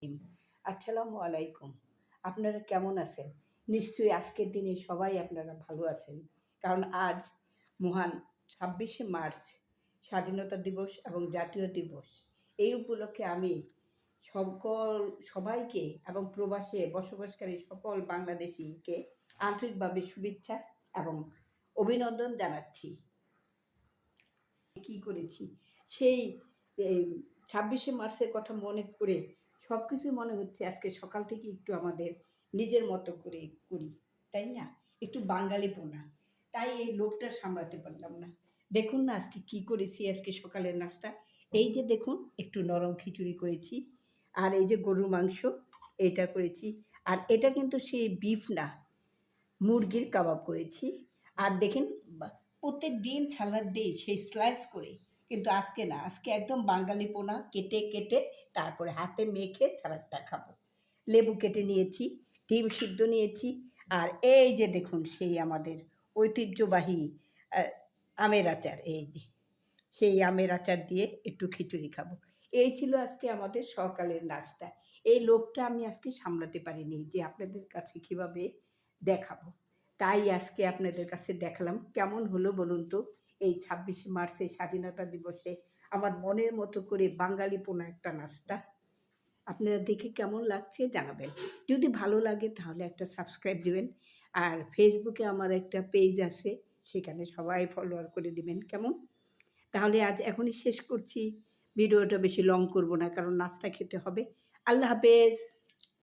আসসালামু আলাইকুম। আপনারা কেমন আছেন? নিশ্চয়ই আজকের দিনে সবাই আপনারা ভালো আছেন। কারণ আজ মহান ২৬শে মার্চ স্বাধীনতা দিবস এবং জাতীয় দিবস। এই উপলক্ষে আমি সকল সবাইকে এবং প্রবাসে বসবাসকারী সকল বাংলাদেশিকে আন্তরিকভাবে শুভেচ্ছা এবং অভিনন্দন জানাচ্ছি। কী করেছি সেই এই ২৬শে মার্চের কথা মনে করে সব কিছুই মনে হচ্ছে আজকে সকাল থেকে একটু আমাদের নিজের মতো করে করি, তাই না? একটু বাঙালিপনা। তাই এই লোভটা সামলাতে পারলাম না। দেখুন না আজকে কী করেছি আজকে সকালের নাস্তা। এই যে দেখুন একটু নরম খিচুড়ি করেছি, আর এই যে গরুর মাংস এটা করেছি। আর এটা কিন্তু সেই বিফ না, মুরগির কাবাব করেছি। আর দেখেন প্রত্যেক দিন সালাদ দিই সেই স্লাইস করে, কিন্তু আজকে না, আজকে একদম বাঙালিপনা কেটে কেটে তারপরে হাতে মেখে সালাদটা খাবো। লেবু কেটে নিয়েছি, ডিম সিদ্ধ নিয়েছি, আর এই যে দেখুন সেই আমাদের ঐতিহ্যবাহী আমের আচার, এই যে সেই আমের আচার দিয়ে একটু খিচুড়ি খাবো। এই ছিল আজকে আমাদের সকালের নাস্তা। এই লোভটা আমি আজকে সামলাতে পারিনি যে আপনাদের কাছে কীভাবে দেখাবো। তাই আজকে আপনাদের কাছে দেখালাম। কেমন হলো বলুন তো? এই ২৬শে মার্চে স্বাধীনতা দিবসে আমার মনের মতো করে বাঙালিপনা একটা নাস্তা। আপনারা দেখে কেমন লাগছে জানাবেন। যদি ভালো লাগে তাহলে একটা সাবস্ক্রাইব দিবেন। আর ফেসবুকে আমার একটা পেজ আছে, সেখানে সবাই ফলোয়ার করে দিবেন, কেমন? তাহলে আজ এখনই শেষ করছি। ভিডিওটা বেশি লং করব না, কারণ নাস্তা খেতে হবে। আল্লাহ হাফেজ।